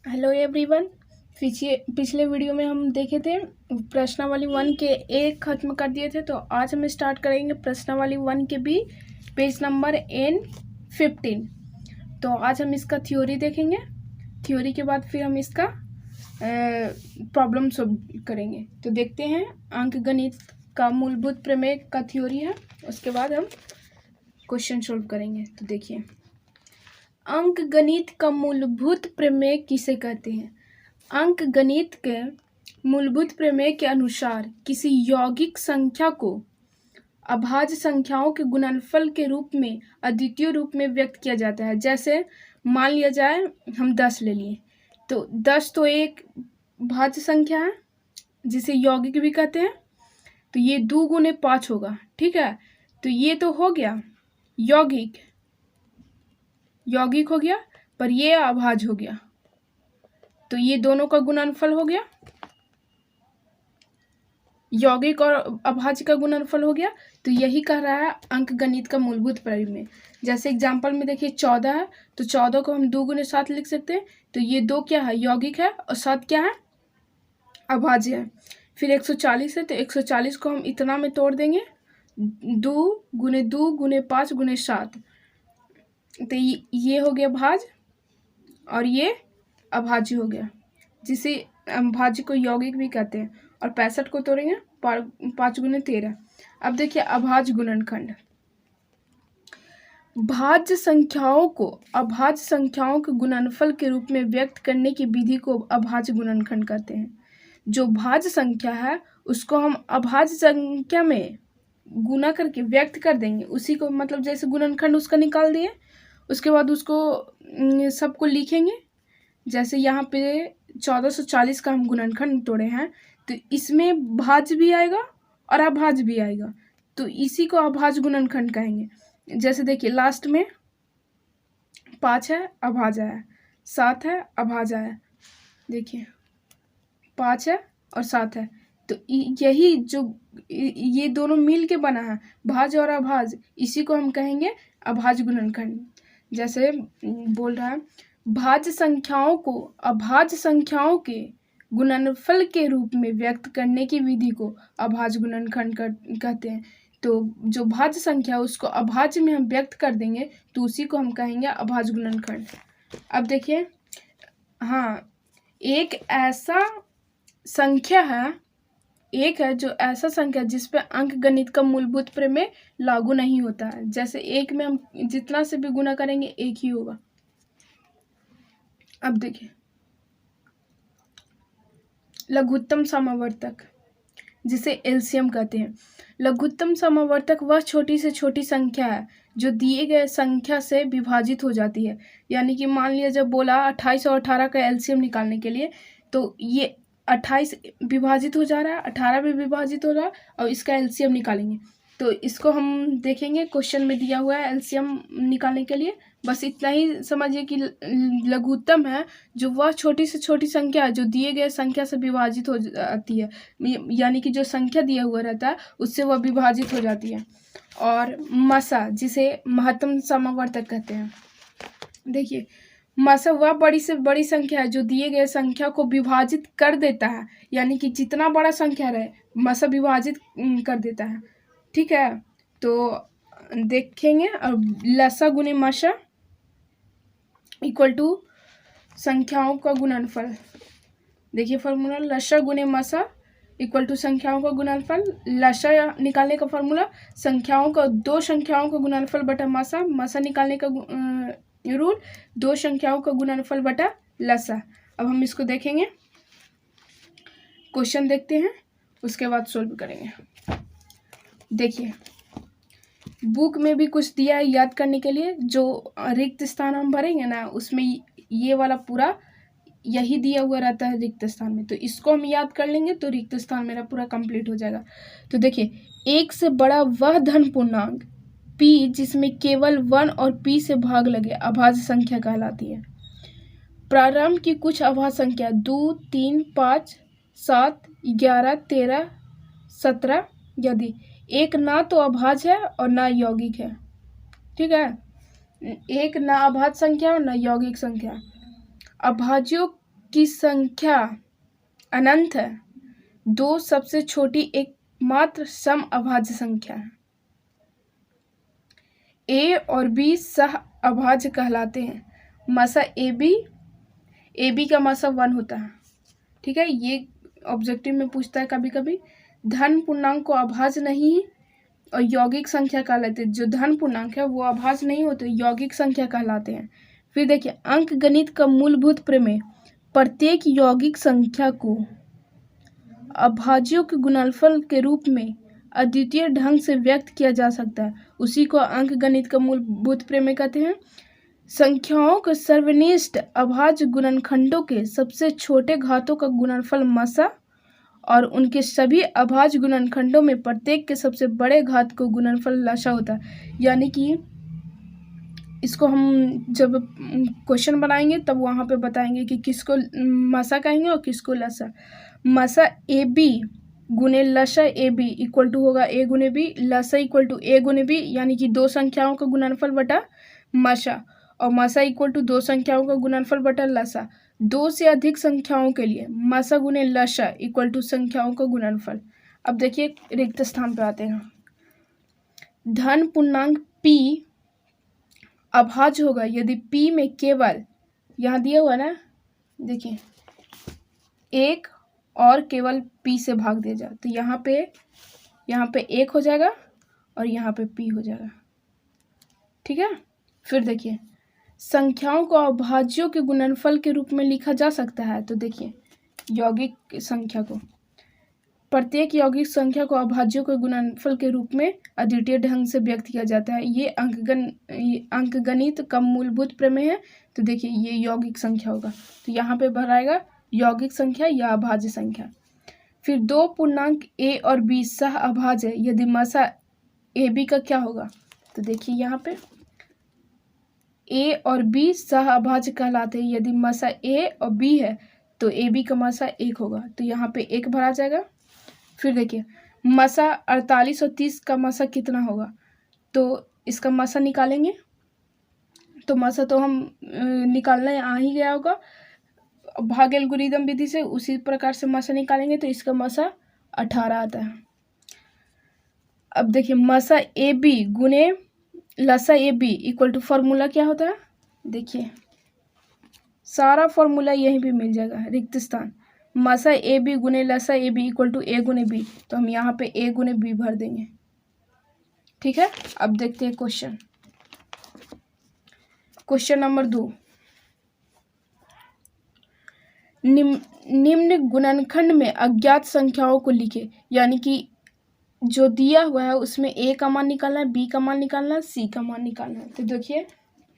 Hello everyone. पिछले video में हम देखे थे प्रश्नावली 1 के ए खत्म कर दिए थे, तो आज हम स्टार्ट करेंगे प्रश्नावली 1 के बी, पेज नंबर N15। तो आज हम इसका थ्योरी देखेंगे। थ्योरी के बाद फिर हम इसका प्रॉब्लम सॉल्व करेंगे। तो देखते हैं, अंकगणित का मूलभूत प्रमेय का थ्योरी है, उसके बाद हम क्वेश्चन सॉल्व करेंगे। तो देखिए, अंकगणित का मूलभूत प्रमेय किसे कहते हैं? अंकगणित के मूलभूत प्रमेय के अनुसार किसी यौगिक संख्या को अभाज्य संख्याओं के गुणनफल के रूप में अद्वितीय रूप में व्यक्त किया जाता है। जैसे मान लिया जाए हम 10 ले लिए, तो 10 तो एक भाज्य संख्या है जिसे यौगिक भी कहते हैं। तो ये 2 गुने 5 होगा, ठीक है। तो ये तो हो गया यौगिक हो गया, पर ये अभाज्य हो गया, तो ये दोनों का गुणनफल हो गया, यौगिक और अभाज्य का गुणनफल हो गया। तो यही कह रहा है अंकगणित का मूलभूत प्रमेय। जैसे एग्जांपल में देखिए 14 है, तो 14 को हम 2 गुने 7 लिख सकते हैं। तो ये 2 क्या है? यौगिक है, और 7 क्या है? अभाज्य है। फिर 140 है, तो 140 को हम इतना में तोड़ देंगे, 2 गुने 2 गुने 5 गुने 7। तो ये हो गया भाज्य और ये अभाज्य हो गया, जिसे अभाज्य को यौगिक भी कहते हैं। और 65 को तोड़ेंगे 5 गुने 13। अब देखिए अभाज्य गुणनखंड। भाज्य संख्याओं को अभाज्य संख्याओं के गुणनफल के रूप में व्यक्त करने की विधि को अभाज्य गुणनखंड कहते हैं। जो भाज्य संख्या है उसको हम अभाज्य संख्या में गुना करके व्यक्त कर देंगे, उसी को मतलब जैसे गुणनखंड उसका निकाल दिए, उसके बाद उसको सबको लिखेंगे। जैसे यहाँ पे 1440 का हम गुणनखंड तोड़े हैं, तो इसमें भाज्य भी आएगा और अभाज्य भी आएगा, तो इसी को अभाज्य गुणनखंड कहेंगे। जैसे देखिए लास्ट में 5 है, अभाज्य है, 7 है, अभाज्य है। देखिए 5 है और 7 है, तो यही जो ये दोनों मिल के बना है भाज्य और अभाज्य, इसी को हम कहेंगे अभाज्य गुणनखंड। जैसे बोल रहा है, भाज्य संख्याओं को अभाज्य संख्याओं के गुणनफल के रूप में व्यक्त करने की विधि को अभाज्य गुणनखंड कहते हैं। तो जो भाज्य संख्या है उसको अभाज्य में हम व्यक्त कर देंगे, तो उसी को हम कहेंगे अभाज्य गुणनखंड। अब देखिए, हाँ, एक जो ऐसा संख्या जिस पे अंकगणित का मूलभूत प्रमेय लागू नहीं होता है। जैसे 1 में हम जितना से भी गुना करेंगे 1 ही होगा। अब देखिए, लघुत्तम समावर्तक, जिसे एलसीएम कहते हैं। लघुत्तम समावर्तक वह छोटी से छोटी संख्या है जो दिए गए संख्या से विभाजित हो जाती है। यानी कि मान लिया जब बोला 28 और 18 का एलसीएम निकालने के लिए, तो ये 28 विभाजित हो जा रहा है, 18 भी विभाजित हो रहा है, और इसका एलसीएम निकालेंगे। तो इसको हम देखेंगे, क्वेश्चन में दिया हुआ है एलसीएम निकालने के लिए। बस इतना ही समझिए कि लघुत्तम है जो वह छोटी से छोटी संख्या है जो दिए गए संख्या से विभाजित हो जाती है, यानी कि जो संख्या दिया हुआ रहता है उससे वह विभाजित हो जाती है। और मसा, जिसे महत्तम समावर्तक कहते हैं। देखिए, मसा वह बड़ी से बड़ी संख्या है जो दिए गए संख्या को विभाजित कर देता है, यानी कि जितना बड़ा संख्या रहे मसा विभाजित कर देता है, ठीक है। तो देखेंगे, और लसा गुने मसा इक्वल टू संख्याओं का गुणनफल। देखिए फॉर्मूला, लसा गुने मसा इक्वल टू संख्याओं का गुणनफल। लसा निकालने का फॉर्मूला दो संख्याओं का गुणनफल बटा मसा। मसा निकालने का रूल 2 संख्याओं का गुणनफल बटा लसा। अब हम इसको देखेंगे, क्वेश्चन देखते हैं, उसके बाद सोल्व करेंगे। देखिए, बुक में भी कुछ दिया है याद करने के लिए। जो रिक्त स्थान हम भरेंगे ना, उसमें ये वाला पूरा यही दिया हुआ रहता है रिक्त स्थान में, तो इसको हम याद कर लेंगे तो रिक्त स्थान मेरा पूरा कंप्लीट हो जाएगा। तो देखिए, 1 से बड़ा वह धन पूर्णांक p जिसमें केवल 1 और p से भाग लगे अभाज्य संख्या कहलाती है। प्रारंभ की कुछ अभाज्य संख्या 2, 3, 5, 7, 11, 13, 17 यदि एक ना तो अभाज्य है और ना यौगिक है, ठीक है। एक ना अभाज्य संख्या और ना यौगिक संख्या। अभाज्यों की संख्या अनंत है, दो सबसे छोटी एकमात्र सम अभाज्य संख्या है। ए और बी सह अभाज्य कहलाते हैं। मासा ए बी का मासा 1 होता है। ठीक है, ये ऑब्जेक्टिव में पूछता है कभी कभी। धन पूर्णांक को अभाज्य नहीं और यौगिक संख्या कहलाते हैं। जो धन पूर्णांक है वो अभाज्य नहीं होते, यौगिक संख्या कहलाते हैं। फिर देखिए, अंक गणित का मूलभूत प्रमेय प्रत्येक यौगिक संख्या को अभाज्यों के गुणनफल के रूप में अद्वितीय ढंग से व्यक्त किया जा सकता है, उसी को अंक गणित का मूलभूत प्रमेय कहते हैं। संख्याओं के सर्वनिष्ठ अभाज्य गुणनखंडों के सबसे छोटे घातों का गुणनफल मसा और उनके सभी अभाज्य गुणनखंडों में प्रत्येक के सबसे बड़े घात को गुणनफल लसा होता है। यानी कि इसको हम जब क्वेश्चन बनाएंगे तब वहाँ पे बताएंगे कि किसको मसा कहेंगे और किसको लसा। मसा ए बी गुने लसा ए बी इक्वल टू होगा ए गुने बी, लसा इक्वल टू ए गुने बी, यानी कि दो संख्याओं का गुणनफल बटा मसा, और मसा इक्वल टू दो संख्याओं का गुणनफल बटा लसा। दो से अधिक संख्याओं के लिए मसा गुने लसा इक्वल टू संख्याओं का गुणनफल। अब देखिए रिक्त स्थान पे आते हैं। धन पूर्णांक p अभाज्य होगा यदि p में केवल, यहाँ दिया हुआ ना, देखिए एक और केवल p से भाग दिया जाए तो यहाँ पे 1 हो जाएगा और यहाँ पे p हो जाएगा। ठीक है, फिर देखिए संख्याओं को अभाज्यों के गुणनफल के रूप में लिखा जा सकता है। तो देखिए यौगिक संख्या को, प्रत्येक यौगिक संख्या को अभाज्यों के गुणनफल के रूप में अद्वितीय ढंग से व्यक्त किया जाता है। ये अंकगणित का मूलभूत प्रमेय है। तो देखिए ये यौगिक संख्या होगा, तो यहाँ पे भराएगा यौगिक संख्या या अभाज्य संख्या। फिर दो पूर्णांक a और b सह अभाज्य है यदि मसा ए बी का क्या होगा। तो देखिए यहाँ पे a और b सह अभाज्य कहलाते हैं। यदि मसा a और b है तो ए बी का मसा 1 होगा, तो यहाँ पे 1 भरा जाएगा। फिर देखिए मसा 48 और 30 का मसा कितना होगा, तो इसका मसा निकालेंगे। तो मसा तो हम निकालने आ ही गया होगा भाग एल्गोरिदम विधि से, उसी प्रकार से मसा निकालेंगे तो इसका मसा 18 आता है। अब देखिए मसा ए बी गुने लसा a b equal to formula क्या होता है, देखिए सारा फॉर्मूला यहीं पे मिल जाएगा। रिक्त स्थान मसा ए बी गुने लसा ए बी इक्वल टू ए गुने बी, तो हम यहाँ पे ए गुने बी भर देंगे। ठीक है, अब देखते हैं क्वेश्चन नंबर 2। निम्न गुणनखंड में अज्ञात संख्याओं को लिखे, यानी कि जो दिया हुआ है उसमें ए का मान निकालना है, बी का मान निकालना है, सी का मान निकालना है। तो देखिए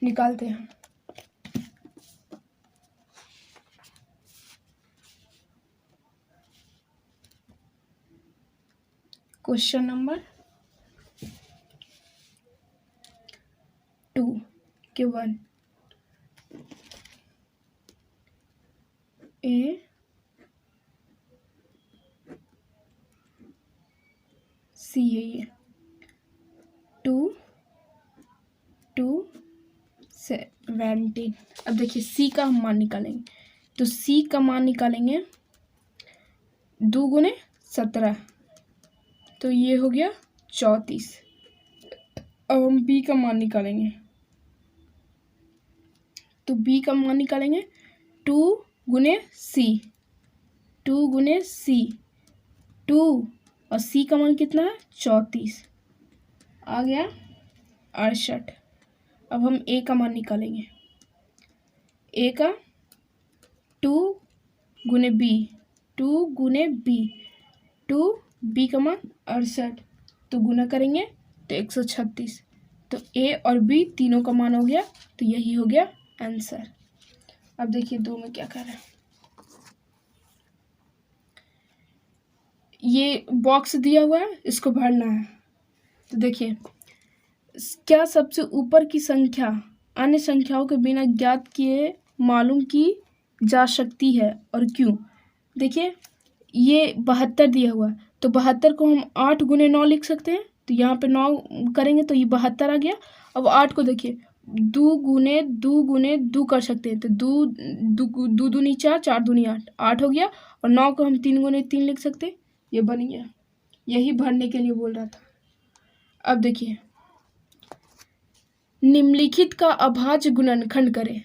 निकालते हैं। क्वेश्चन नंबर 2 के 1 ए सी है ये 2 17। अब देखिए सी का हम मान निकालेंगे, तो सी का मान निकालेंगे 2 गुने 17, तो ये हो गया 34। अब हम बी का मान निकालेंगे, तो बी का मान निकालेंगे 2 गुने सी 2 और सी का मान कितना है 34, आ गया 68। अब हम ए का मान निकालेंगे, ए का 2 गुने बी 2 बी का मान 68, तो गुना करेंगे तो 136। तो ए और बी तीनों का मान हो गया, तो यही हो गया आंसर। अब देखिए 2 में क्या कर रहे हैं, ये बॉक्स दिया हुआ है, इसको भरना है। तो देखिए क्या सबसे ऊपर की संख्या अन्य संख्याओं के बिना ज्ञात किए मालूम की जा सकती है और क्यों। देखिए ये 72 दिया हुआ है, तो 72 को हम 8 गुने 9 लिख सकते हैं। तो यहाँ पे 9 करेंगे तो ये 72 आ गया। अब 8 को देखिए दू गुने दू कर सकते हैं, तो दू दू दूनी 4, 4 दूनी 8, 8 हो गया। और 9 को हम 3 गुने 3 लिख सकते हैं, ये बन गया। यही भरने के लिए बोल रहा था। अब देखिए, निम्नलिखित का अभाज्य गुणनखंड करें।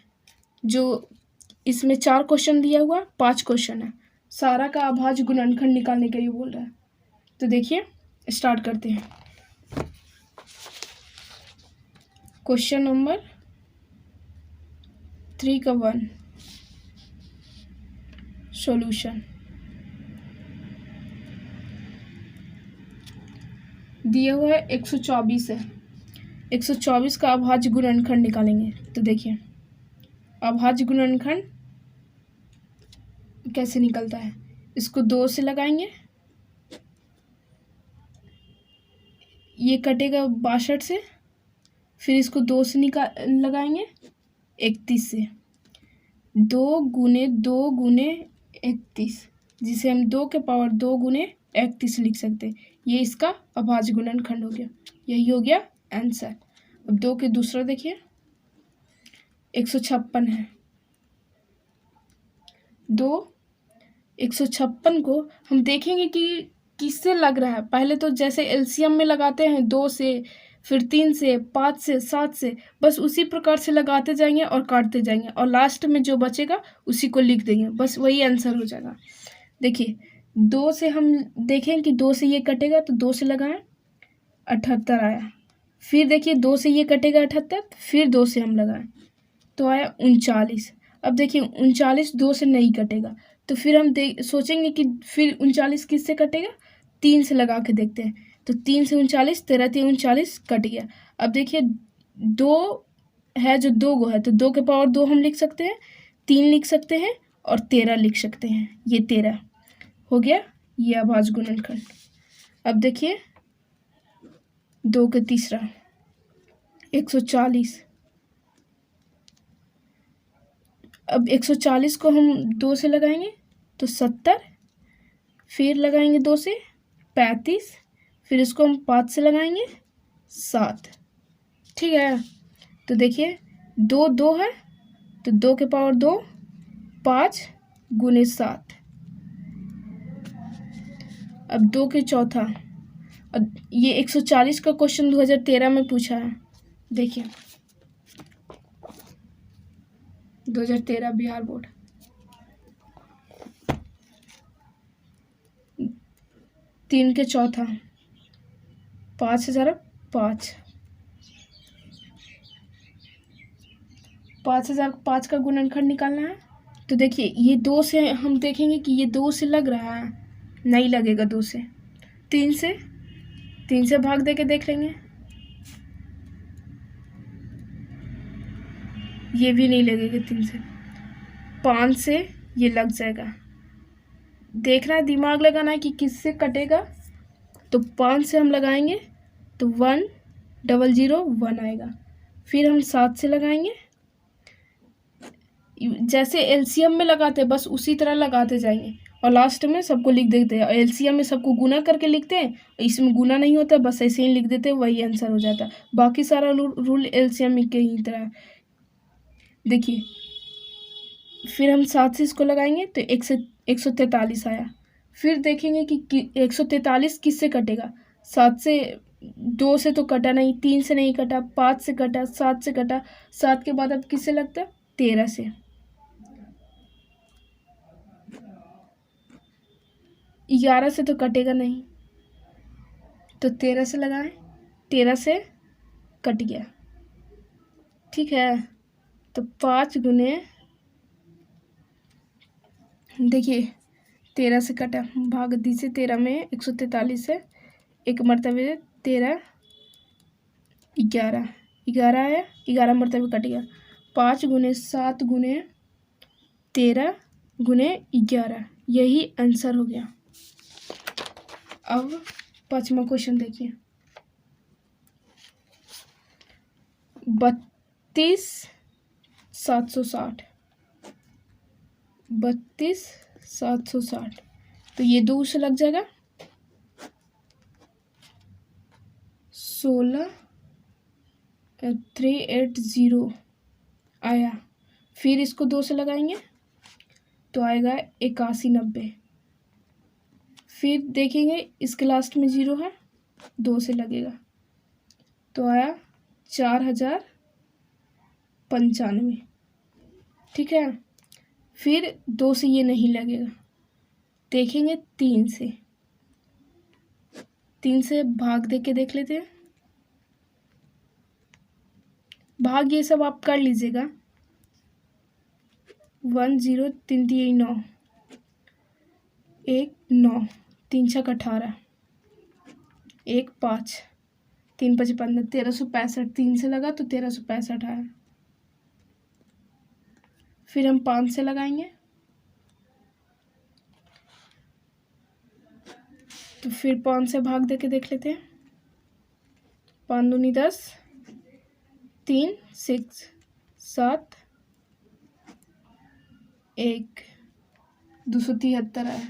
जो इसमें 4 क्वेश्चन दिया हुआ, 5 क्वेश्चन है, सारा का अभाज्य गुणनखंड निकालने के लिए बोल रहा है। तो देखिए स्टार्ट करते हैं। क्वेश्चन नंबर 3 का 1 सॉल्यूशन दिया हुआ है 124 है। 124 का अभाज्य गुणनखंड निकालेंगे। तो देखिए अभाज्य गुणनखंड कैसे निकलता है। इसको 2 से लगाएंगे, ये कटेगा 62 से, फिर इसको 2 से लगाएंगे 31 से। 2 गुने 31, जिसे हम 2 के पावर 2 गुने 31 लिख सकते हैं। ये इसका अभाज्य गुणनखंड हो गया। यही हो गया आंसर। अब 2 के दूसरा देखिए 156 है। 156 को हम देखेंगे कि किससे लग रहा है। पहले तो जैसे एलसीएम में लगाते हैं 2 से, फिर 3 से, 5 से, 7 से, बस उसी प्रकार से लगाते जाएंगे और काटते जाएंगे, और लास्ट में जो बचेगा उसी को लिख देंगे, बस वही आंसर हो जाएगा। देखिए 2 से हम देखें कि 2 से ये कटेगा, तो 2 से लगाएं 78 आया। फिर देखिए 2 से ये कटेगा 78, फिर 2 से हम लगाएं तो आया 39। अब देखिए 39 2 से नहीं कटेगा, तो फिर हम सोचेंगे कि फिर 39 किससे कटेगा, 3 से लगा के देखते हैं। तो 3 से 39, 13 3 39 कट गया। अब देखिए 2 है जो 2 गो है, तो 2 के पावर 2 हम लिख सकते हैं, 3 लिख सकते हैं और 13 लिख सकते हैं। ये 13 हो गया, ये अभाज्य गुणनखंड। अब देखिए 2 के तीसरा 140। अब 140 को हम 2 से लगाएंगे तो 70, फिर लगाएंगे 2 से 35, फिर इसको हम 5 से लगाएंगे 7। ठीक है, तो देखिए 2 2 है, तो 2 के पावर 2, 5 गुने 7। अब 2 के चौथा, अब ये 140 का क्वेश्चन 2013 में पूछा है। देखिए 2013 बिहार बोर्ड। 3 के चौथा 5 हजार 5, 5005 का गुणनखंड निकालना है। तो देखिए ये 2 से हम देखेंगे कि ये 2 से लग रहा है, नहीं लगेगा 2 से। 3 से भाग दे के देख लेंगे, ये भी नहीं लगेगा 3 से। 5 से ये लग जाएगा। देखना है, दिमाग लगाना है कि किससे कटेगा। तो 5 से हम लगाएंगे तो 1001 आएगा। फिर हम 7 से लगाएंगे, जैसे एलसीएम में लगाते हैं बस उसी तरह लगाते जाएंगे, और लास्ट में सबको लिख देते हैं। एलसीएम में सबको गुना करके लिखते हैं, इसमें गुना नहीं होता, बस ऐसे ही लिख देते हैं, वही आंसर हो जाता है। बाकी सारा रूल एलसीएम के ही तरह। देखिए फिर हम 7 से इसको लगाएंगे तो 143 आया। फिर देखेंगे कि 143 किससे कटेगा। 7 से, 2 से तो कटा नहीं, 3 से नहीं कटा, 5 से कटा, 7 से कटा, 7 के बाद अब किससे लगता है, 13 से। 11 से तो कटेगा नहीं, तो 13 से लगाएं, 13 से कट गया। ठीक है, तो 5 गुने, देखिए 13 से कटा, भाग दी से 13 में 143 है, एक मरतबे 13, 11 आया, 11 मरतबे कट गया। 5 गुने 7 गुने 13 गुने 11, यही आंसर हो गया। अब 5वां क्वेश्चन देखिए, 32,760, 32,760, तो ये 2 से लग जाएगा। 16 380 आया। फिर इसको 2 से लगाएंगे तो आएगा 8190। फिर देखेंगे इसके लास्ट में 0 है, 2 से लगेगा तो आया 4095। ठीक है। फिर 2 से ये नहीं लगेगा, देखेंगे 3 से भाग दे के देख लेते हैं। भाग ये सब आप कर लीजिएगा। 1 0 3 3 9 1 9 3 6 18 1 5 3 5 15 1365। 3 से लगा तो 1365 आया। फिर हम 5 से लगाएंगे तो फिर 5 से भाग दे के देख लेते हैं। 5 दूनी 10, 3 6 7 1 273 आया।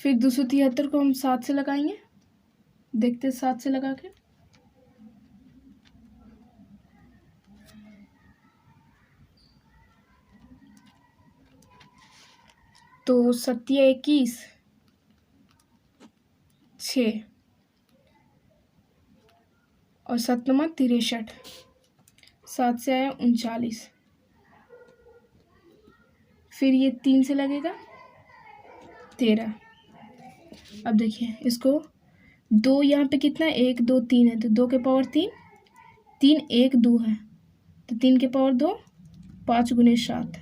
फिर 273 को हम 7 से लगाएंगे, देखते 7 से लगा के। तो 7 21 6 और 7 9 63। 7 से आया 39। फिर ये 3 से लगेगा 13। अब देखिए इसको 2 यहाँ पे कितना है, 1 2 3 है तो 2 के पावर 3, 3 1 2 है तो 3 के पावर 2, 5 गुने 7,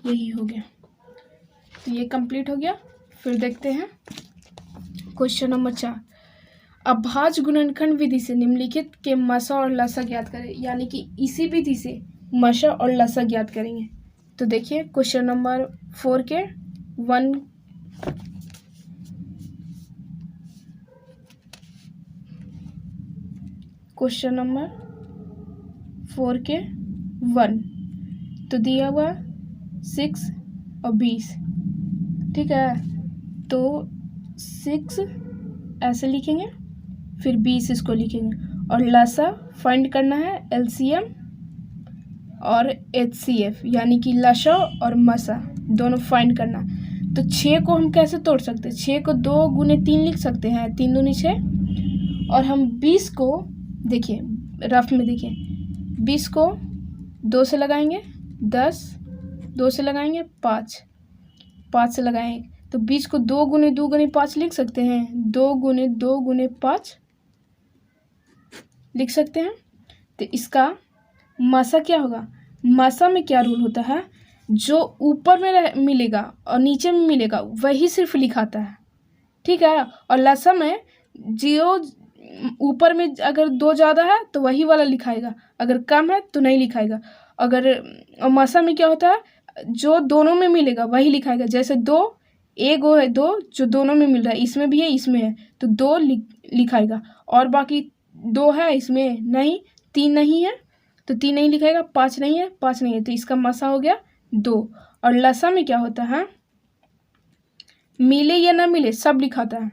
यही हो गया। तो ये कंप्लीट हो गया। फिर देखते हैं क्वेश्चन नंबर 4। अभाज्य गुणनखंड विधि से निम्नलिखित के मसा और लसा ज्ञात करें। यानी कि इसी विधि से मसा और लसा ज्ञात करेंगे। तो देखिए क्वेश्चन नंबर 4 के 1 क्वेश्चन नंबर 4 के 1 तो दिया हुआ 6 और 20। ठीक है। तो 6 ऐसे लिखेंगे, फिर 20 इसको लिखेंगे और लसा फाइंड करना है, एलसीएम और एचसीएफ यानी कि लसा और मसा दोनों फाइंड करना। तो 6 को हम कैसे तोड़ सकते हैं? 6 को 2 गुने 3 लिख सकते हैं, 3 दूनी 6। और हम 20 को देखिए रफ में देखिए, 20 को 2 से लगाएंगे 10, 2 से लगाएंगे 5, 5 से लगाएंगे तो 20 को 2 गुने 5 लिख सकते हैं, 2 गुने 5 लिख सकते हैं। तो इसका मसा क्या होगा? मसा में क्या रूल होता है, जो ऊपर में मिलेगा और नीचे में मिलेगा वही सिर्फ लिखाता है। ठीक है। और लसा में जो ऊपर में अगर 2 ज़्यादा है तो वही वाला लिखाएगा, अगर कम है तो नहीं लिखाएगा। और मसा में क्या होता है, जो दोनों में मिलेगा वही लिखाएगा। जैसे 2 एक है 2 जो दोनों में मिल रहा है, इसमें भी है इसमें है तो 2 लिखाएगा, और बाकी 2 है इसमें नहीं, 3 नहीं है तो 3 नहीं लिखाएगा, 5 नहीं है 5 नहीं है तो इसका मसा हो गया 2। और लसा में क्या होता है, मिले या ना मिले सब लिखाता है।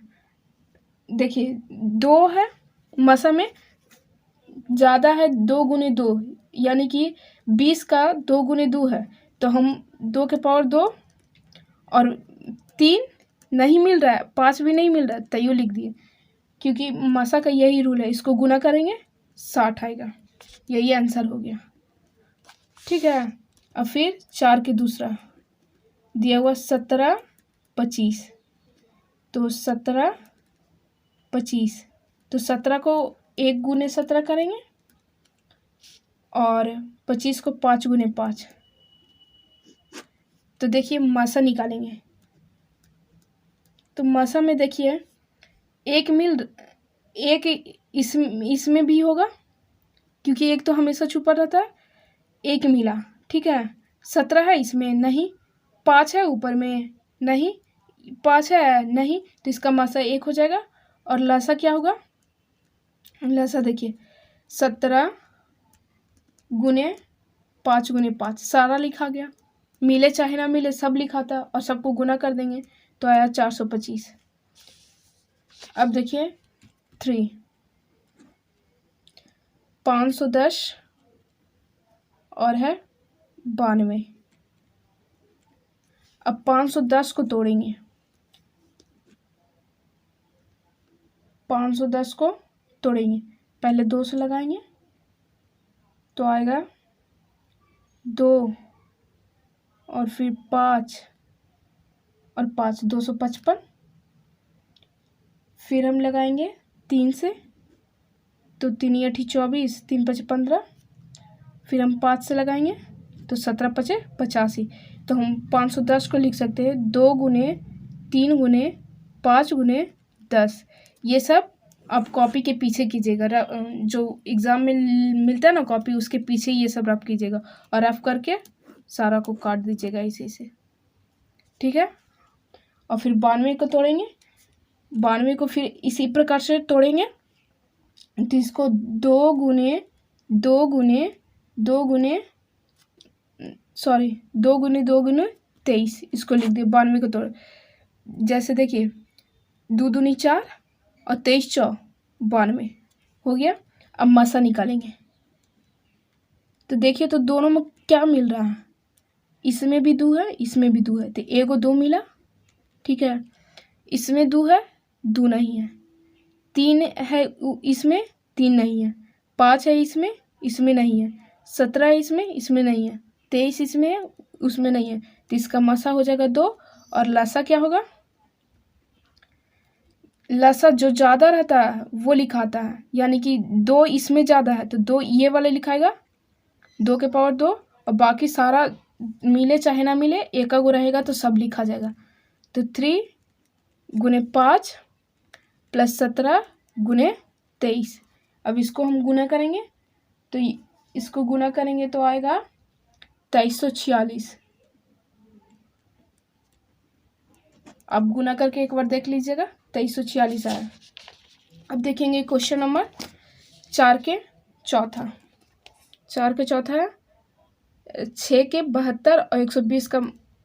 देखिए 2 है, मसा में ज़्यादा है 2 गुने 2 यानी कि 20 का 2 गुने 2 है तो हम 2 के पावर 2 और 3 नहीं मिल रहा है, 5 भी नहीं मिल रहा है तैयो लिख दिए, क्योंकि मसा का यही रूल है। इसको गुना करेंगे 60 आएगा, यही आंसर हो गया। ठीक है। अब फिर 4 के दूसरा दिया हुआ 17 25 तो 17 25 तो 17 को 1 गुने 17 करेंगे और 25 को 5 गुने 5। तो देखिए मसा निकालेंगे तो मसा में देखिए एक इसमें भी होगा, क्योंकि एक तो हमेशा छुपा रहता है, एक मिला। ठीक है। 17 है इसमें नहीं, 5 है ऊपर में नहीं, 5 है नहीं तो इसका मसा 1 हो जाएगा। और लसा क्या होगा, लसा देखिए 17 गुने 5 गुने 5 सारा लिखा गया, मिले चाहे ना मिले सब लिखा था और सबको गुना कर देंगे तो आया 425। अब देखिए 3, 510 और है 92। अब 510 को तोड़ेंगे, 510 को तोड़ेंगे, पहले 2 से लगाएंगे तो आएगा 2 और फिर 5 और 5, 255। फिर हम लगाएंगे 3 से तो 3 8 24, 3 5 15। फिर हम 5 से लगाएंगे तो 17 5 85। तो हम 510 को लिख सकते हैं 2 गुने 3 गुने 5 गुने 10। ये सब आप कॉपी के पीछे कीजिएगा, जो एग्ज़ाम में मिलता है ना कॉपी, उसके पीछे ये सब रफ कीजिएगा और रफ करके सारा को काट दीजिएगा इसी से, ठीक है। और फिर 92 को तोड़ेंगे, 92 को फिर इसी प्रकार से तोड़ेंगे। तो इसको 2 गुने 2 गुने 2 गुने 2 गुने 23, इसको लिख दिए। 92 को तोड़, जैसे देखिए 2 दूनी 4 और 23 चौ 92 हो गया। अब मसा निकालेंगे तो देखिए तो दोनों में क्या मिल रहा है, इसमें भी 2 है, इसमें भी 2 है, तो एक को 2 मिला, ठीक है। इसमें 2 है, 2 नहीं है। 3 है इसमें, 3 नहीं है। 5 है इसमें, इसमें नहीं है। 17 है इसमें, इसमें नहीं है। 23 इसमें है, उसमें नहीं है। तो इसका मसा हो जाएगा 2 और लसा क्या होगा, लसा जो ज़्यादा रहता है वो लिखाता है, यानी कि 2 इसमें ज़्यादा है तो 2 ये वाले लिखाएगा, 2 के पावर 2, और बाकी सारा मिले चाहे ना मिले एक गो रहेगा तो सब लिखा जाएगा। तो 3 गुने 5 प्लस 17 गुने 23। अब इसको हम गुना करेंगे तो इसको गुना करेंगे तो आएगा 2346। अब गुना करके एक बार देख लीजिएगा, 2346 आया। अब देखेंगे क्वेश्चन नंबर 4 के चौथा। 4 के चौथा है 6 के 72 और 120 का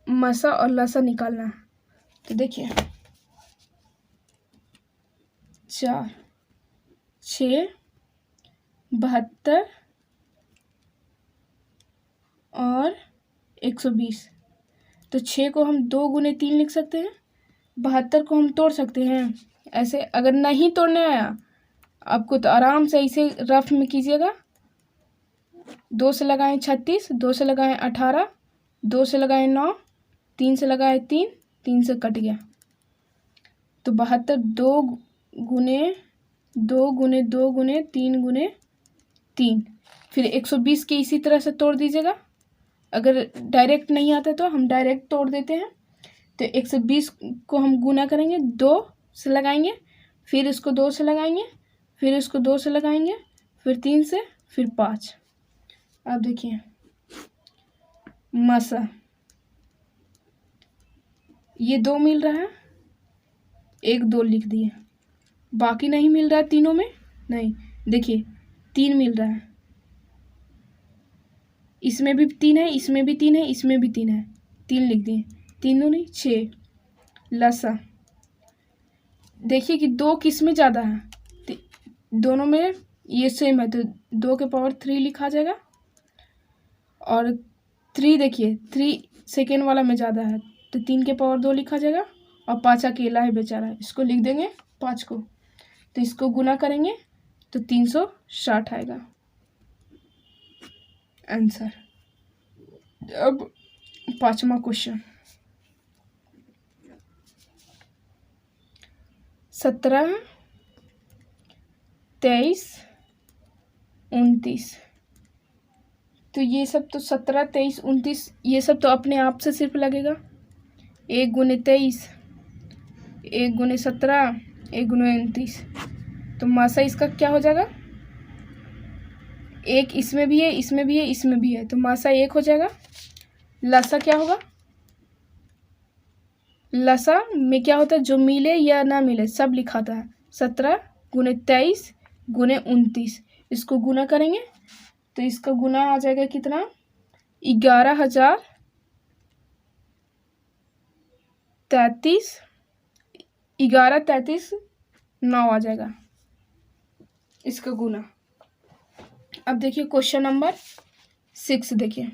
मसा और लसा निकालना है। तो देखिए 4 6 72 और 120। तो 6 को हम 2 गुने 3 लिख सकते हैं, 72 को हम तोड़ सकते हैं ऐसे। अगर नहीं तोड़ने आया आपको तो आराम से इसे रफ में कीजिएगा। 2 से लगाएं 36, 2 से लगाएं 18, 2 से लगाएं 9, 3 से लगाएं 3, 3 से कट गया तो 72 2 गुने 2 गुने 2 गुने 3 गुने 3। फिर 120 के इसी तरह से तोड़ दीजिएगा। अगर डायरेक्ट नहीं आता तो हम डायरेक्ट तोड़ देते हैं। तो 120 को हम गुना करेंगे, 2 से लगाएंगे, फिर इसको 2 से लगाएंगे, फिर इसको 2 से लगाएंगे, फिर 3 से, फिर 5। अब देखिए मसा ये 2 मिल रहा है, 1 2 लिख दिए, बाकी नहीं मिल रहा है तीनों में, नहीं देखिए 3 मिल रहा है, इसमें भी 3 है, इसमें भी 3 है, इसमें भी 3 है, 3 लिख दिए। 3 दूनी 6। लसा देखिए कि 2 किस में ज़्यादा है, दोनों में ये सेम है तो 2 के पावर 3 लिखा जाएगा। और 3 देखिए 3 सेकेंड वाला में ज़्यादा है तो 3 के पावर 2 लिखा जाएगा। और 5 अकेला है बेचारा, इसको लिख देंगे 5 को। तो इसको गुना करेंगे तो 360 आएगा आंसर। अब 5वां क्वेश्चन 17 23 29। तो ये सब तो 17 23 29 ये सब तो अपने आप से सिर्फ लगेगा। 1 गुने 23, 1 गुने 17, 1 गुने 29। तो मासा इसका क्या हो जाएगा, 1 इसमें भी है, इसमें भी है, इसमें भी है, तो मासा 1 हो जाएगा। लसा क्या होगा, लसा में क्या होता है, जो मिले या ना मिले सब लिखाता है। 17 गुने 23 गुने 29, इसको गुना करेंगे तो इसका गुना आ जाएगा कितना, 11,033, 11,33 9 आ जाएगा इसका गुना। अब देखिए क्वेश्चन नंबर 6 देखिए,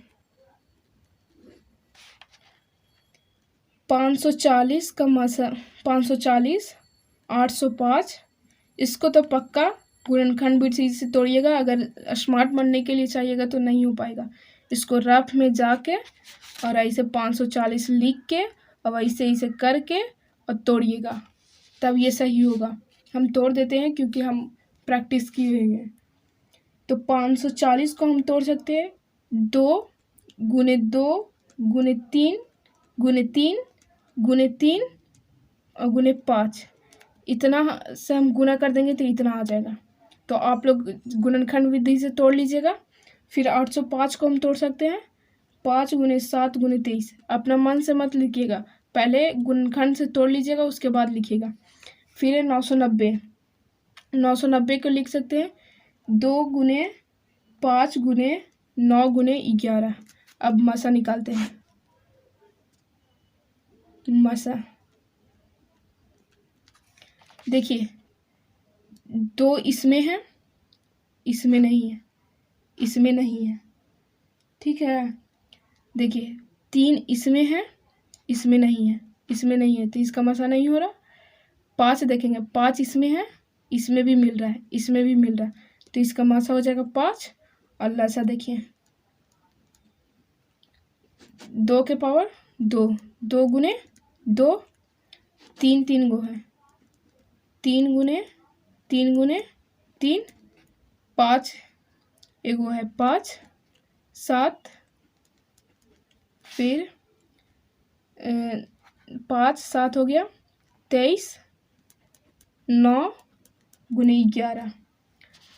540 का मसा 540 805, इसको तो पक्का गुणनखंड विधि से तोड़िएगा, अगर स्मार्ट बनने के लिए चाहिएगा तो नहीं हो पाएगा। इसको रफ में जाके और ऐसे 540 लिख के और ऐसे ऐसे करके और तोड़िएगा, तब ये सही होगा। हम तोड़ देते हैं क्योंकि हम प्रैक्टिस किए हुए हैं। तो 540 को हम तोड़ सकते हैं 2 गुने 2 गुने 3 गुने 3 गुने 3 और गुने 5, इतना से हम गुना कर देंगे तो इतना आ जाएगा। तो आप लोग गुणनखंड विधि से तोड़ लीजिएगा। फिर 805 को हम तोड़ सकते हैं 5 गुने 7 गुने 23। अपना मन से मत लिखिएगा, पहले गुणनखंड से तोड़ लीजिएगा उसके बाद लिखिएगा। फिर है 990, 990 को लिख सकते हैं 2 गुने 5 गुने 9 गुने 11। अब मसा निकालते हैं, मसा देखिए 2 इसमें है, इसमें नहीं है, इसमें नहीं है, ठीक है। देखिए 3 इसमें है, इसमें नहीं है, इसमें नहीं है, तो इसका मसा नहीं हो रहा। 5 देखेंगे 5 इसमें है, इसमें भी मिल रहा है, इसमें भी मिल रहा है, तो इसका मसा हो जाएगा 5। और लसा देखिए 2 के पावर 2, 2 गुने 2, 3 3 गो है, 3 गुने 3 गुने 3, 5 एगो है 5 7, फिर 5 7 हो गया 23, 9 गुने 11।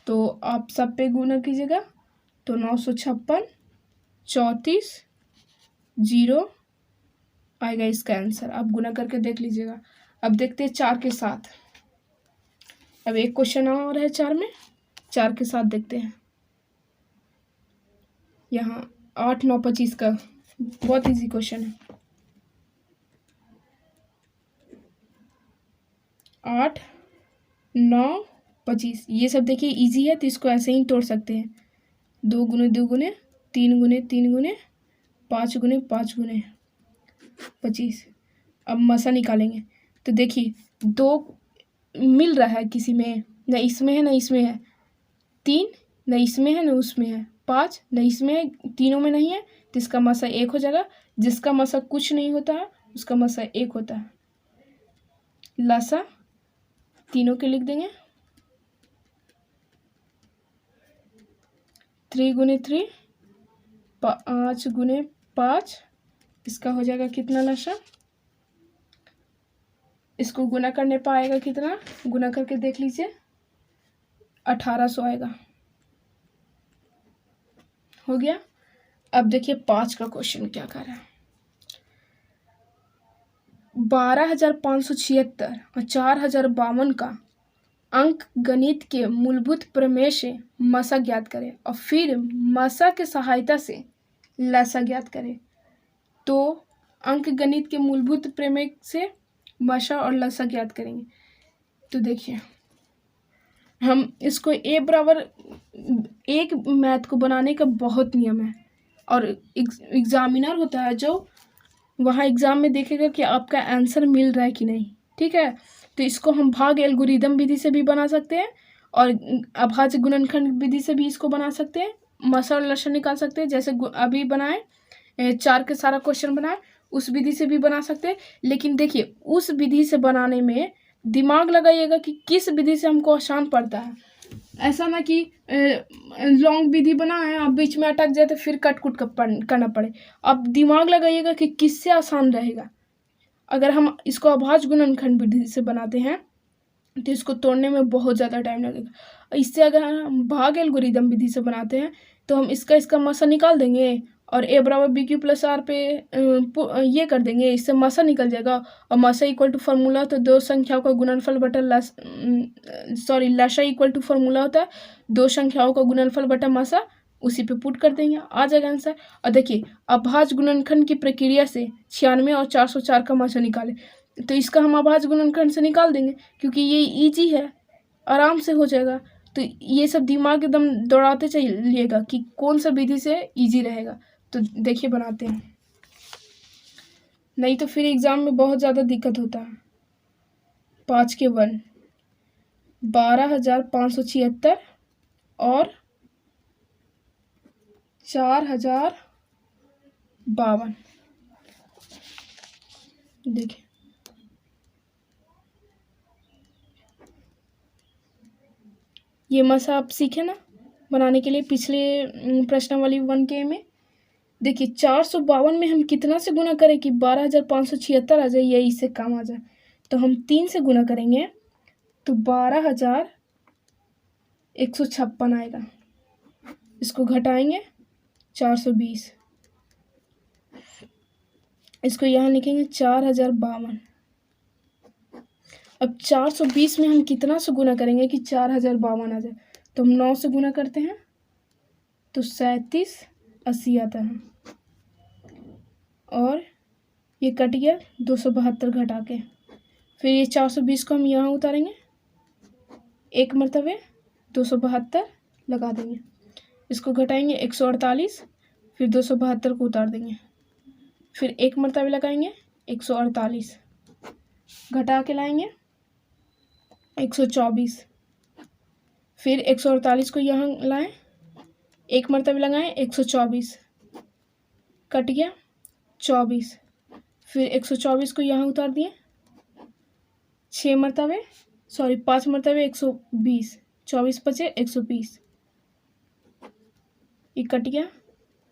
तो आप सब पे गुना कीजिएगा तो 956 34 0 आएगा इसका आंसर। आप गुना करके देख लीजिएगा। अब देखते हैं 4 के साथ। अब एक क्वेश्चन और है 4 में, 4 के साथ देखते हैं। यहाँ 8 9 25 का बहुत इजी क्वेश्चन है। 8 9 25 ये सब देखिए इजी है, तो इसको ऐसे ही तोड़ सकते हैं। 2 गुने 2 गुने 3 गुने 3 गुने 5 गुने 5 गुने 25। अब मसा निकालेंगे तो देखिए 2 मिल रहा है किसी में, न इसमें है न इसमें है, 3 न इसमें है न उसमें है, 5 न इसमें है, तीनों में नहीं है, तो इसका मसा 1 हो जाएगा। जिसका मसा कुछ नहीं होता है उसका मसा 1 होता है। लसा तीनों के लिख देंगे 3 गुने 3 5 गुने 5, इसका हो जाएगा कितना लसा। इसको गुना करने पर आएगा कितना, गुना करके देख लीजिए 1800 आएगा। हो गया। अब देखिए 5 का क्वेश्चन क्या कर रहा है। 12,576 और 4,052 का अंक गणित के मूलभूत प्रमेय से मसा ज्ञात करें और फिर मसा के सहायता से लसा ज्ञात करें। तो अंक गणित के मूलभूत प्रमेय से मसा और लसा ज्ञात करेंगे। तो देखिए हम इसको ए बराबर एक मैथ को बनाने का बहुत नियम है, और एग्जामिनर होता है जो वहाँ एग्ज़ाम में देखेगा कि आपका आंसर मिल रहा है कि नहीं, ठीक है। तो इसको हम भाग एल्गोरिदम विधि से भी बना सकते हैं और अभाज्य गुणनखंड विधि से भी इसको बना सकते हैं, मसा और लसा निकाल सकते हैं। जैसे अभी बनाए 4 के सारा क्वेश्चन बनाए उस विधि से भी बना सकते हैं। लेकिन देखिए उस विधि से बनाने में दिमाग लगाइएगा कि किस विधि से हमको आसान पड़ता है। ऐसा ना कि लॉन्ग विधि बना है आप बीच में अटक जाए तो फिर कट कुट करना पड़े। आप दिमाग लगाइएगा कि किससे आसान रहेगा। अगर हम इसको अभाज्य गुणनखंड विधि से बनाते हैं तो इसको तोड़ने में बहुत ज़्यादा टाइम लगेगा। इससे अगर हम भाग एल्गोरिदम विधि से बनाते हैं तो हम इसका मसा निकाल देंगे और ए बराबर बी क्यू प्लस आर पे ये कर देंगे, इससे मसा निकल जाएगा। और मसा इक्वल टू फार्मूला तो दो संख्याओं का गुणनफल बटा लसा इक्वल टू फार्मूला होता है दो संख्याओं का गुणनफल बटा मसा, उसी पे पुट कर देंगे, आ जाएगा आंसर। और देखिए अभाज्य गुणनखंड की प्रक्रिया से 96 और 404 का मसा निकाले तो इसका हम अभाज्य गुणनखंड से निकाल देंगे, क्योंकि ये इजी है, आराम से हो जाएगा। तो ये सब दिमाग एकदम दौड़ाते चलिएगा कि कौन सा विधि से इजी रहेगा। तो देखिए बनाते हैं, नहीं तो फिर एग्जाम में बहुत ज़्यादा दिक्कत होता है। 5 के 1 12,576 और 4,052। देखिए ये मसा आप सीखे ना बनाने के लिए पिछले प्रश्नावली 1K में। देखिए 452 में हम कितना से गुना करें कि 12,576 आ जाए या इससे कम आ जाए। तो हम 3 से गुना करेंगे तो 12,156 आएगा। इसको घटाएंगे 420, इसको यहाँ लिखेंगे 4,052। अब 420 में हम कितना से गुना करेंगे कि 4,052 आ जाए। तो हम 9 से गुना करते हैं तो 3780 आता है, और ये कट गया 272 घटा के। फिर ये 420 को हम यहाँ उतारेंगे, एक मरतबे 272 लगा देंगे, इसको घटाएंगे 148, फिर 272 को उतार देंगे, फिर एक मरतबे लगाएंगे 148, घटा के लाएंगे 124, फिर 148 को यहाँ लाएं, एक मरतबे लगाएं 124, कट गया 24, फिर 124 को यहाँ उतार दिए, 5 मरतबे 120, 24 बचे 120, ये कट गया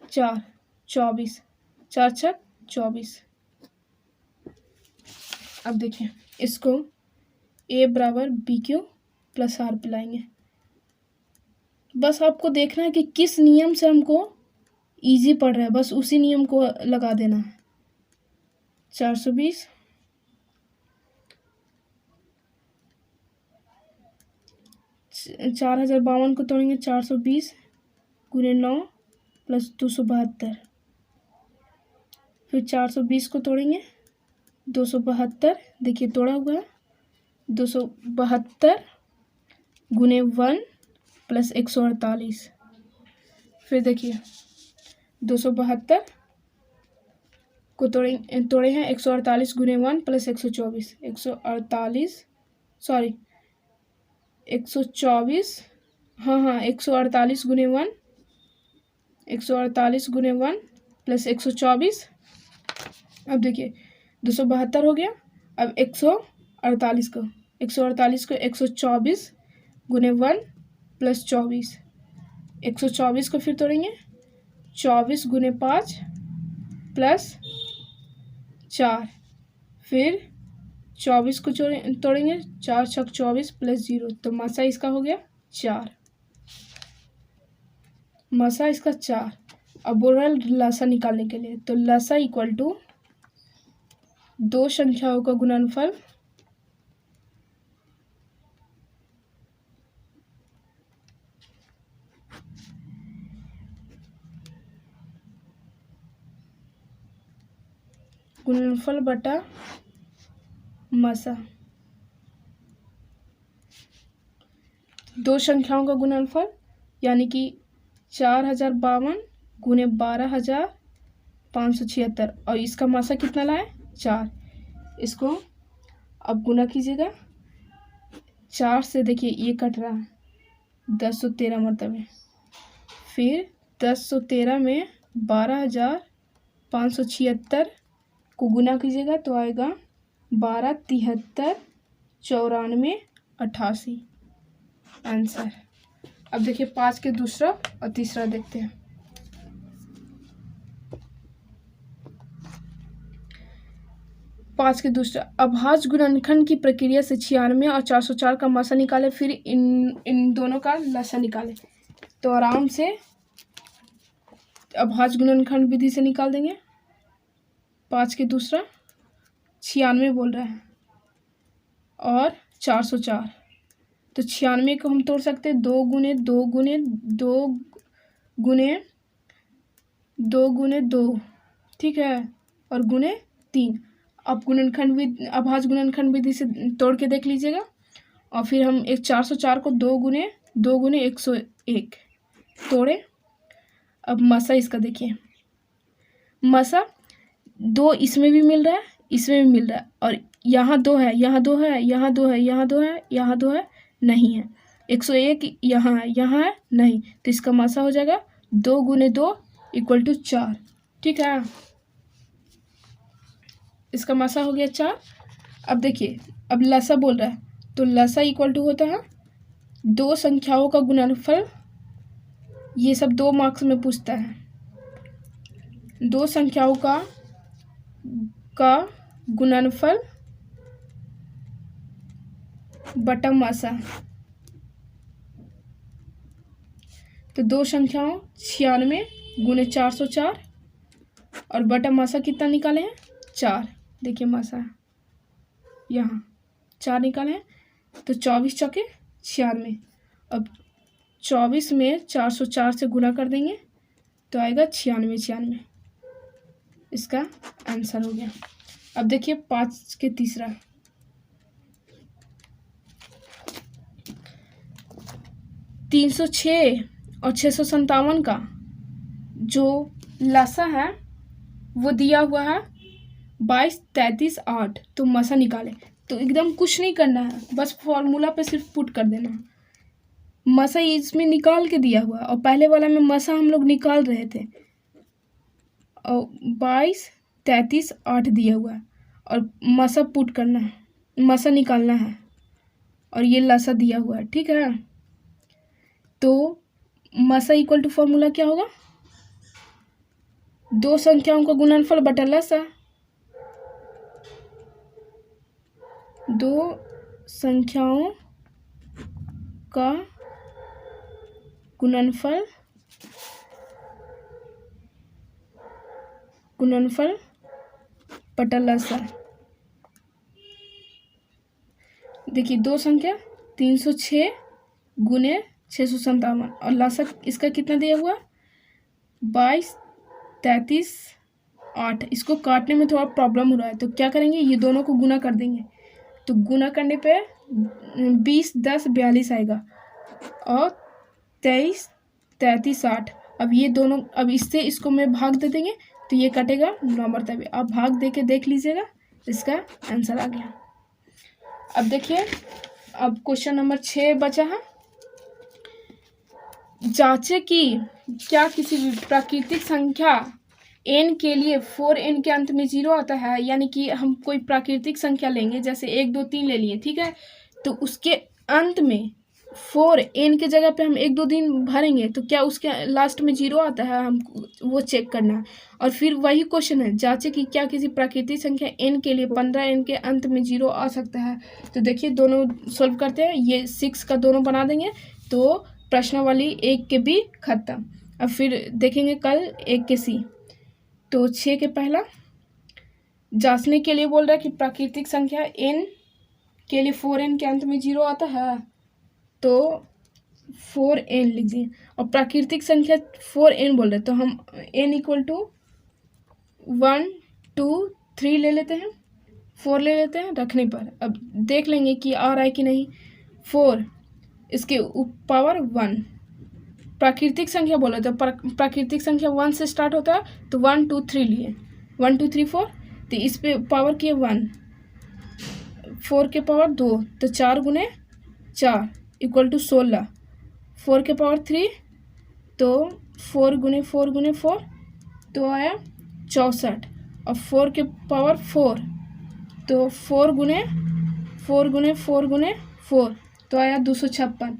4, 24, 4 छक 24। अब देखिए इसको A बराबर BQ प्लस R पिलाएंगे। बस आपको देखना है कि किस नियम से हमको इजी पड़ रहा है, बस उसी नियम को लगा देना है। 420 4,052 को तोड़ेंगे 420 गुने 9 प्लस 272, फिर 420 को तोड़ेंगे 272, देखिए तोड़ा हुआ है, 272 गुने 1 प्लस 148, फिर देखिए 272 को तोड़े हैं 148 गुने 1 प्लस 124, 124, हाँ 148 गुने 1, 148 गुने 1 प्लस 124। अब देखिए 272 हो गया, अब 148 को 124 गुने 1 प्लस 24, 124 को फिर तोड़ेंगे 24 गुने 5 प्लस 4, फिर 24 को तोड़ेंगे 4 छक 24 प्लस 0, तो मसा इसका हो गया 4, मसा इसका 4। अब बोल रहा है लसा निकालने के लिए, तो लसा इक्वल टू दो संख्याओं का गुणनफल बटा मसा। दो संख्याओं का गुणनफल यानी कि 4,052 गुने 12,576, और इसका मसा कितना लाए 4। इसको अब गुना कीजिएगा 4 से, देखिए ये कट रहा है 1013 मरतबे, फिर 1013 में 12,576 को गुना कीजिएगा तो आएगा 12, 73, 94, 88 आंसर। अब देखिए 5 के दूसरा और तीसरा देखते हैं। पाँच के दूसरा, अभाज्य गुणनखंड की प्रक्रिया से 96 और 404 का मसा निकाले, फिर इन दोनों का लसा निकाले। तो आराम से अभाज्य गुणनखंड विधि से निकाल देंगे। 5 के दूसरा 96 बोल रहा है और 404, तो 96 को हम तोड़ सकते हैं 2 गुने 2 गुने 2 गुने 2 गुने 2, ठीक है, और गुने 3। आप अभाज्य गुणनखंड विधि से तोड़ के देख लीजिएगा। और फिर हम एक 404 को 2 गुने 101 तोड़े। अब मसा इसका देखिए, मसा 2 इसमें भी मिल रहा है, इसमें भी मिल रहा है, और यहाँ 2 है, यहाँ 2 है, यहाँ 2 है, यहाँ 2 है, यहाँ 2 है, नहीं है। 101 यहाँ है, नहीं, तो इसका मसा हो जाएगा 2 गुने 2 इक्वल टू 4। ठीक है, इसका मसा हो गया 4। अब देखिए, अब लसा बोल रहा है, तो लसा इक्वल टू होता है 2 संख्याओं का गुणनफल। ये सब 2 मार्क्स में पूछता है। 2 संख्याओं का गुणनफल बटा मसा। तो 2 संख्याओं 96 गुने 404 और बटा मसा कितना निकाले हैं 4। देखिए मसा यहाँ 4 निकाले हैं, तो 24 चौके 96। अब 24 में 404 से गुना कर देंगे तो आएगा 96। इसका आंसर हो गया। अब देखिए 5 के तीसरा, तीन 306 और 657 का जो लसा है वो दिया हुआ है 22, 33, 8। तो मसा निकाले, तो एकदम कुछ नहीं करना है, बस फॉर्मूला पे सिर्फ पुट कर देना। मसा इसमें निकाल के दिया हुआ है, और पहले वाला में मसा हम लोग निकाल रहे थे, और 22, 33, 8 दिया हुआ है, और मसा पुट करना है, मसा निकालना है, और ये लसा दिया हुआ है। ठीक है, तो मसा इक्वल टू फॉर्मूला क्या होगा, 2 संख्याओं का गुणनफल बटा लसा। 2 संख्याओं का गुणनफल बटा लसा। देखिए 2 संख्या 306 गुने 657 और लसा इसका कितना दिया हुआ 22, 33, 8। इसको काटने में थोड़ा प्रॉब्लम हो रहा है, तो क्या करेंगे, ये दोनों को गुना कर देंगे। तो गुना करने पे 20, 10, 42 आएगा, और 23, 33, 8। अब ये दोनों, अब इससे इसको में भाग दे देंगे तो ये कटेगा 9 मरतबे। आप भाग दे के देख लीजिएगा, इसका आंसर आ गया। अब देखिए, अब क्वेश्चन नंबर 6 बचा है। जांचे कि क्या किसी भी प्राकृतिक संख्या n के लिए 4n के अंत में 0 आता है। यानी कि हम कोई प्राकृतिक संख्या लेंगे, जैसे 1, 2, 3 ले लिए, ठीक है, तो उसके अंत में 4n के जगह पे हम 1, 2 दिन भरेंगे तो क्या उसके लास्ट में 0 आता है, हम वो चेक करना है। और फिर वही क्वेश्चन है, जांचे कि क्या किसी प्राकृतिक संख्या n के लिए 15n के अंत में 0 आ सकता है। तो देखिए दोनों सॉल्व करते हैं, ये 6 का दोनों बना देंगे तो प्रश्नावली 1 के भी खत्म। अब फिर देखेंगे कल 1 के सी। तो 6 के पहला जांचने के लिए बोल रहा है कि प्राकृतिक संख्या n के लिए 4n के अंत में 0 आता है, तो 4n लिख दिए। और प्राकृतिक संख्या 4n बोल रहे, तो हम n इक्वल टू 1, 2, 3 ले लेते हैं, 4 ले लेते हैं रखने पर। अब देख लेंगे कि आ रहा है कि नहीं। 4 इसके पावर 1 प्राकृतिक संख्या बोला, तो प्राकृतिक संख्या 1 से स्टार्ट होता है, तो 1, 2, 3 लिए, 1, 2, 3, 4। तो इस पे पावर किए 1, 4 के पावर 2, तो 4 गुने 4 इक्वल टू 16। 4 के पावर 3, तो 4 गुने 4 गुने 4 तो आया 64। और 4 के पावर 4, तो 4 गुने 4 गुने 4 गुने 4 तो आया 256।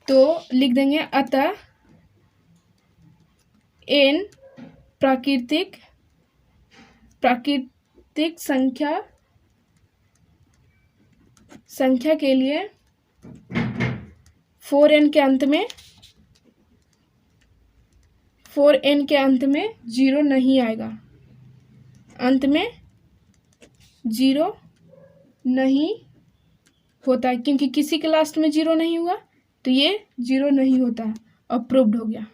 तो लिख देंगे अतः n प्राकृतिक संख्या के लिए 4n के अंत में 0 नहीं आएगा, अंत में 0 नहीं होता है, क्योंकि किसी के लास्ट में 0 नहीं हुआ तो ये 0 नहीं होता है। अप्रूव्ड हो गया।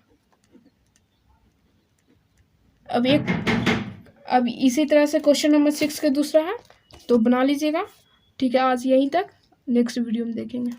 अब एक अब इसी तरह से क्वेश्चन नंबर 6 का दूसरा है, तो बना लीजिएगा। ठीक है, आज यहीं तक, नेक्स्ट वीडियो में देखेंगे।